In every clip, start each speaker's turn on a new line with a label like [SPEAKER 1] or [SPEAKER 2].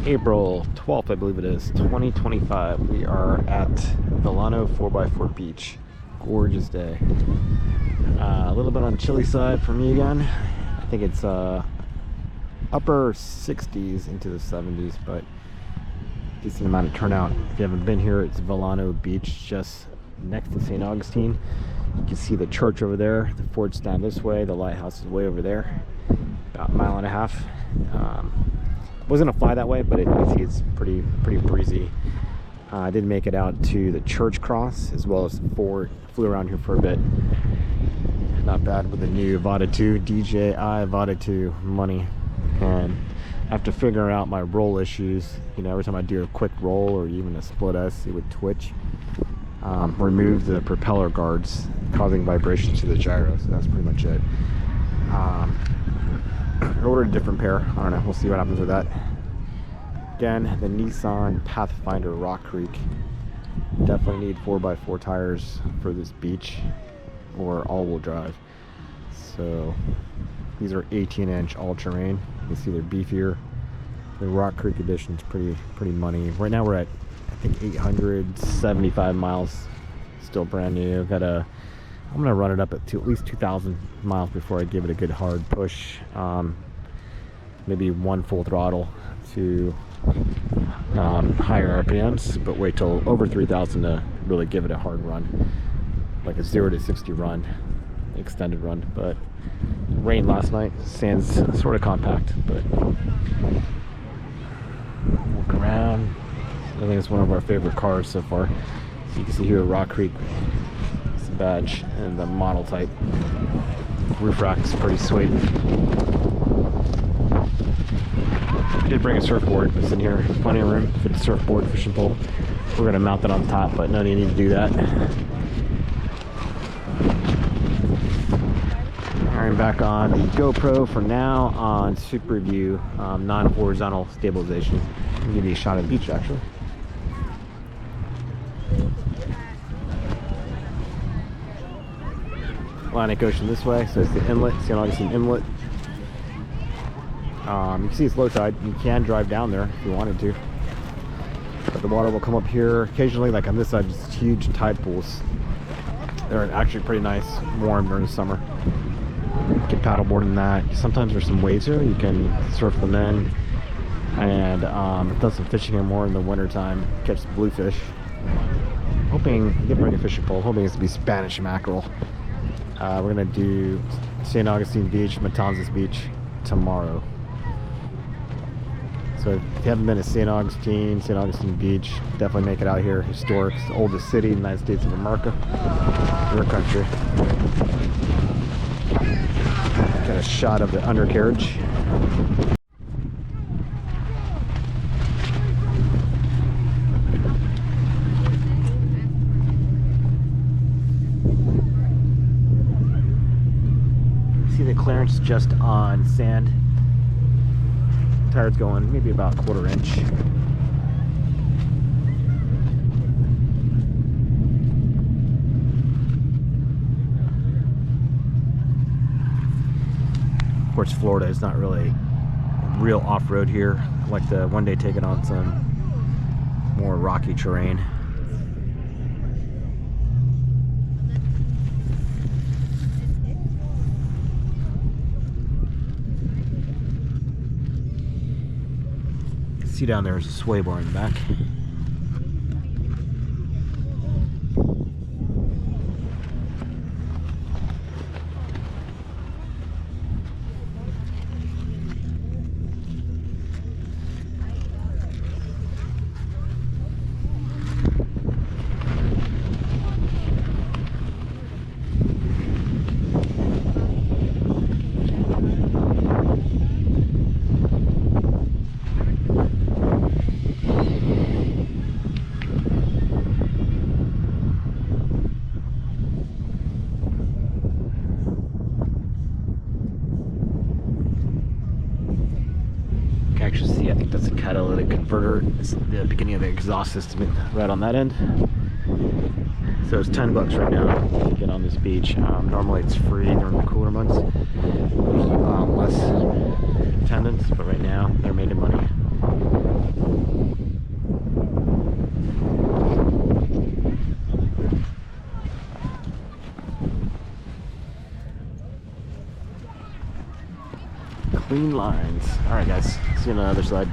[SPEAKER 1] April 12th, I believe it is, 2025. We are at Vilano 4x4 Beach. Gorgeous day. A little bit on the chilly side for me again. I think it's upper 60s into the 70s, but decent amount of turnout. If you haven't been here, it's Vilano Beach, just next to St. Augustine. You can see the church over there. The fort's down this way. The lighthouse is way over there, about a mile and a half. Wasn't gonna fly that way, but you can see it's pretty breezy. I did make it out to the church cross as well as the fort. Flew around here for a bit. Not bad with the new Avata 2, DJI Avata 2 money. And after figuring out my roll issues, you know, every time I do a quick roll or even a split S, it would twitch. Remove the propeller guards, causing vibrations to the gyro. So that's pretty much it. I ordered a different pair. I don't know. We'll see what happens with that. Again, the Nissan Pathfinder Rock Creek. Definitely need 4x4 tires for this beach or all-wheel drive. So these are 18-inch all-terrain. You can see they're beefier. The Rock Creek edition is pretty money. Right now we're at, I think, 875 miles. Still brand new. I'm gonna run it up at least 2,000 miles before I give it a good hard push. Maybe one full throttle to higher RPMs, but wait till over 3,000 to really give it a hard run, like a 0 to 60 run, extended run. But rain last night, sand's sort of compact, but walk around. I think it's one of our favorite cars so far. So you can see here Rock Creek badge and the model type. Roof rack is pretty sweet. I did bring a surfboard. It's in here. Plenty of room for the surfboard fishing pole. We're going to mount that on top, but no need to do that. I'm back on the GoPro for now on Super View, non-horizontal stabilization. I'll give you a shot of the beach actually. Atlantic Ocean this way, so it's the inlet, St. Augustine Inlet. You can see it's low tide. You can drive down there if you wanted to, but the water will come up here occasionally. Like on this side, just huge tide pools. They're actually pretty nice, warm during the summer. You can paddleboard in that. Sometimes there's some waves here. You can surf them in, and I've done some fishing here more in the winter time. Catch some bluefish. Hoping I did bring a fishing pole. Hoping it's to be Spanish mackerel. We're gonna do St. Augustine Beach, Matanzas Beach tomorrow. So if you haven't been to St. Augustine Beach, definitely make it out here. Historic, it's the oldest city in the United States of America. Your country. Got a shot of the undercarriage. Clearance just on sand. Tires going maybe about a 1/4 inch. Of course, Florida is not really real off-road here. I'd like to one day take it on some more rocky terrain. See down there is a sway bar in the back. Catalytic converter. It's the beginning of the exhaust system right on that end. So it's $10 right now to get on this beach. Normally it's free during the cooler months. There's less attendance, but right now they're making money. Clean lines. All right, guys. See you on the other side.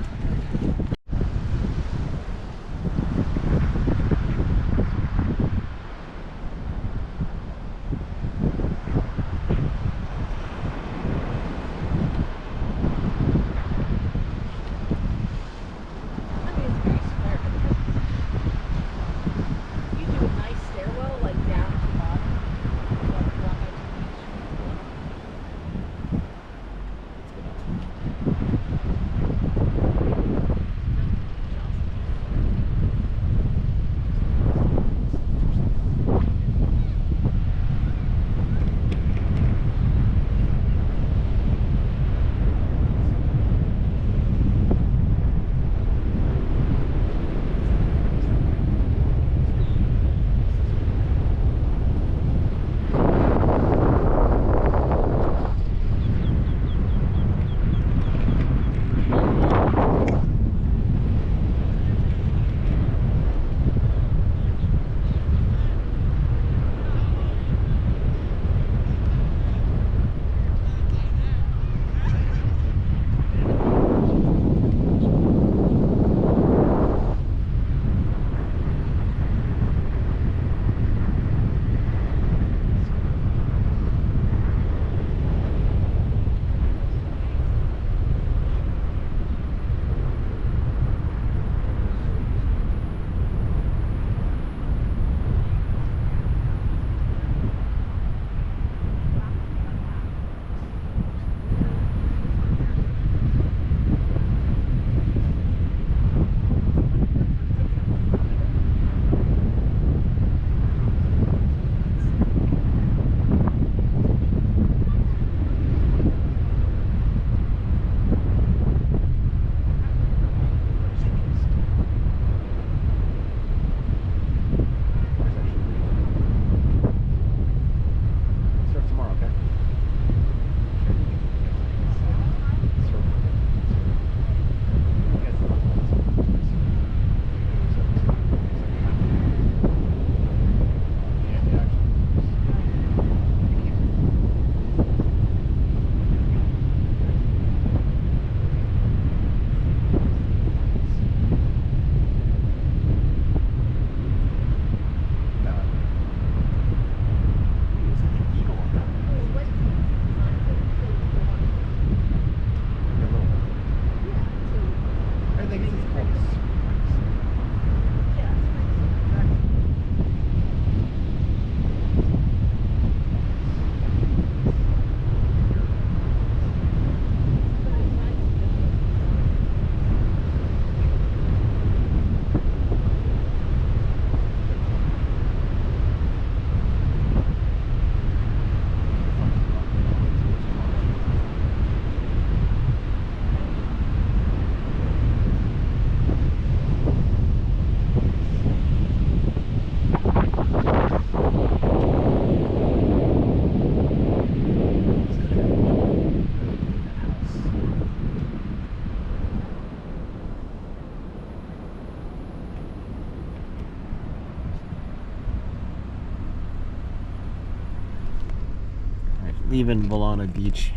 [SPEAKER 1] Leaving Vilano Beach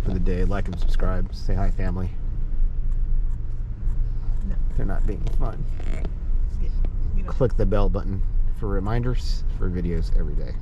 [SPEAKER 1] for the day. Like and subscribe. Say hi, family.
[SPEAKER 2] No.
[SPEAKER 1] They're not being fun.
[SPEAKER 2] Yeah.
[SPEAKER 1] Click the bell button for reminders for videos every day.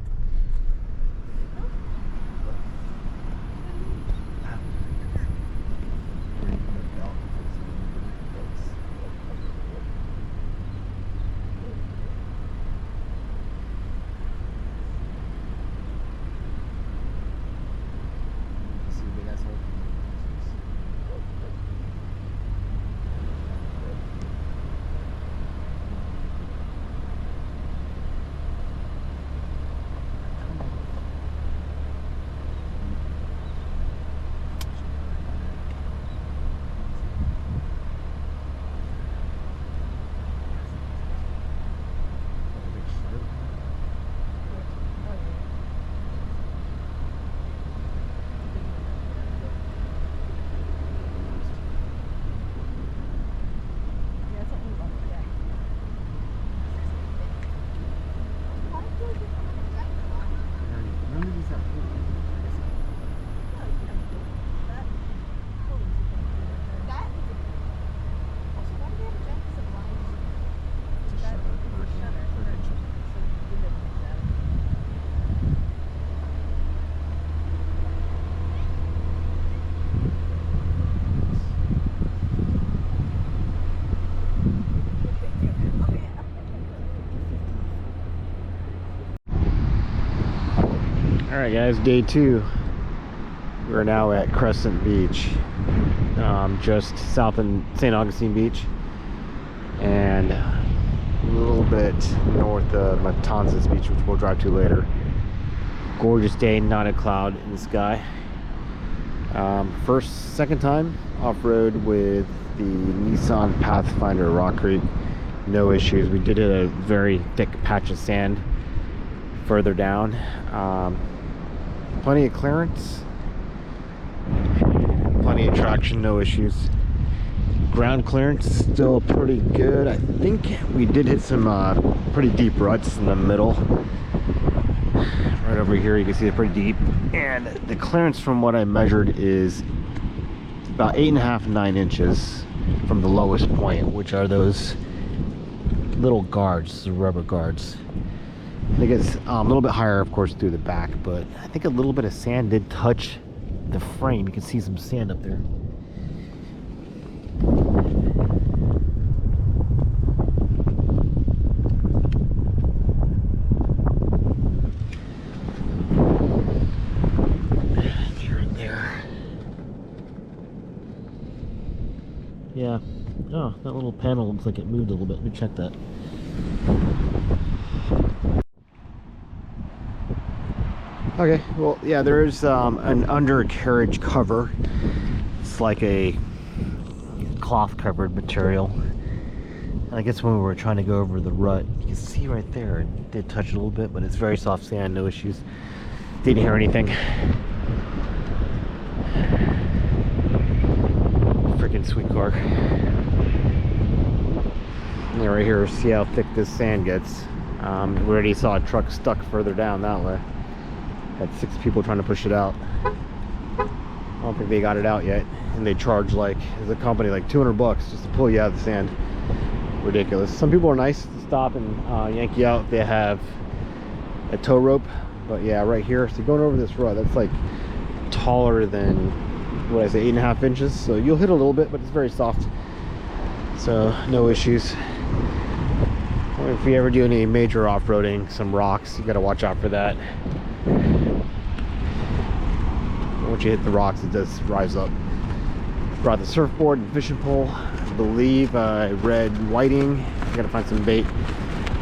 [SPEAKER 1] Alright guys, day 2. We're now at Crescent Beach, just south of St. Augustine Beach and a little bit north of Matanzas Beach, which we'll drive to later. Gorgeous day, not a cloud in the sky. Second time off-road with the Nissan Pathfinder Rock Creek. No issues. We did hit a very thick patch of sand further down. Plenty of clearance, plenty of traction, no issues. Ground clearance is still pretty good. I think we did hit some pretty deep ruts in the middle. Right over here you can see they're pretty deep, and the clearance from what I measured is about 8.5 to 9 inches from the lowest point, which are those little guards, the rubber guards. I think it's a little bit higher, of course, through the back, but I think a little bit of sand did touch the frame. You can see some sand up there. Here and there. Yeah. Oh, that little panel looks like it moved a little bit. Let me check that. Okay, well, yeah, there's an undercarriage cover. It's like a cloth covered material. I guess when we were trying to go over the rut, you can see right there, it did touch it a little bit, but it's very soft sand, no issues. Didn't hear anything. Freaking sweet car. And right here, see how thick this sand gets. We already saw a truck stuck further down that way. Had 6 people trying to push it out. I don't think they got it out yet, and they charge, like, as a company, like $200 just to pull you out of the sand. Ridiculous. Some people are nice to stop and yank you out if they have a tow rope, but yeah, right here, so going over this rut, that's like taller than, what I say, 8.5 inches, so you'll hit a little bit, but it's very soft, so no issues. If you ever do any major off-roading, some rocks, you got to watch out for that. Once you hit the rocks, it does rise up. Brought the surfboard and fishing pole. I believe I read whiting. I gotta find some bait.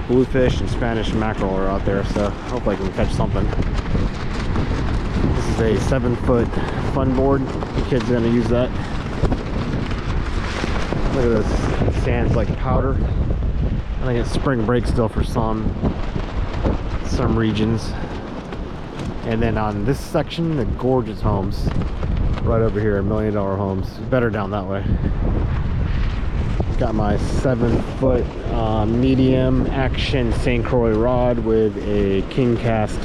[SPEAKER 1] Bluefish and Spanish mackerel are out there, so hopefully I can catch something. This is a 7-foot fun board. The kids are gonna use that. Look at this. Sand's like powder. I think it's spring break still for some regions. And then on this section, the gorgeous homes right over here, $1 million homes. Better down that way. Got my 7-foot medium action St. Croix rod with a king cast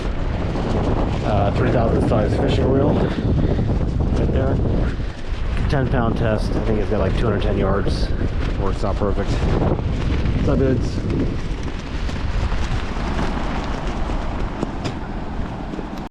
[SPEAKER 1] 3,000 size fishing reel right there. 10-pound test. I think it's got like 210 yards. Works out perfect. What's up, dudes?